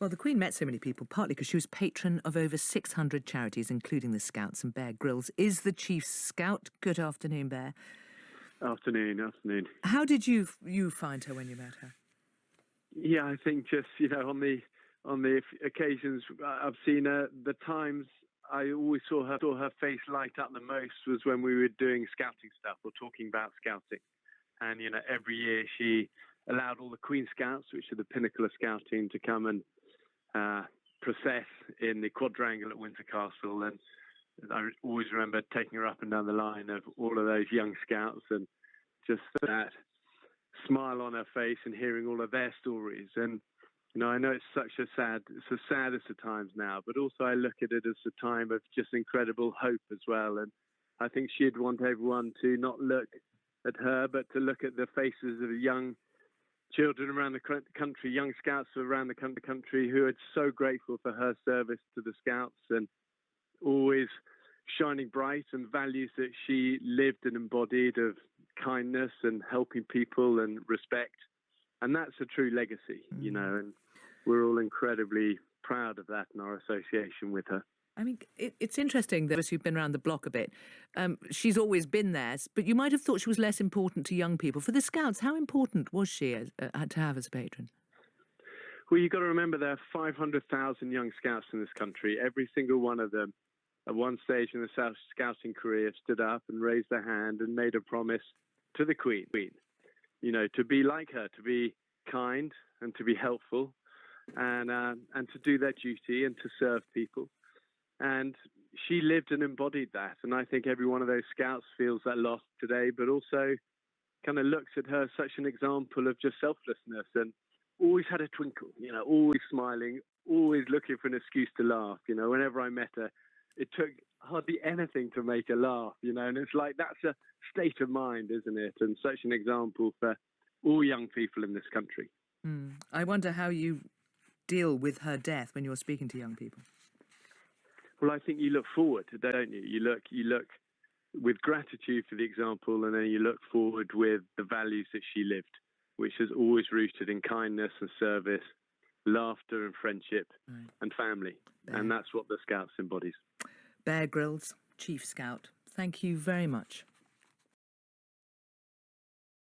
Well, the Queen met so many people, partly because she was patron of over 600 charities, including the Scouts, and Bear Grylls is the chief scout. Good afternoon, Bear. Afternoon. How did you find her when you met her? Yeah, I think just, on the occasions I've seen her, the times I always saw her face light up the most was when we were doing scouting stuff or talking about scouting. And, every year she allowed all the Queen Scouts, which are the pinnacle of scouting, to come and process in the quadrangle at Windsor Castle. And I always remember taking her up and down the line of all of those young scouts and just that smile on her face and hearing all of their stories. And, I know it's the saddest of times now, but also I look at it as a time of just incredible hope as well. And I think she'd want everyone to not look at her, but to look at the faces of young children around the country, young scouts around the country who are so grateful for her service to the Scouts and always shining bright, and values that she lived and embodied of kindness and helping people and respect. And that's a true legacy, and we're all incredibly proud of that in our association with her. I mean, it's interesting that you've been around the block a bit. She's always been there, but you might have thought she was less important to young people. For the Scouts, how important was she to have as a patron? Well, you've got to remember there are 500,000 young Scouts in this country. Every single one of them, at one stage in the Scouting career, stood up and raised their hand and made a promise to the Queen, to be like her, to be kind and to be helpful and to do their duty and to serve people. And she lived and embodied that. And I think every one of those Scouts feels that loss today, but also kind of looks at her as such an example of just selflessness and always had a twinkle, always smiling, always looking for an excuse to laugh. Whenever I met her, it took hardly anything to make her laugh, and it's like that's a state of mind, isn't it? And such an example for all young people in this country. I wonder how you deal with her death when you're speaking to young people. Well, I think you look forward, don't you? You look with gratitude for the example, and then you look forward with the values that she lived, which is always rooted in kindness and service, laughter and friendship, and family. And that's what the Scouts embodies. Bear Grylls, Chief Scout, thank you very much.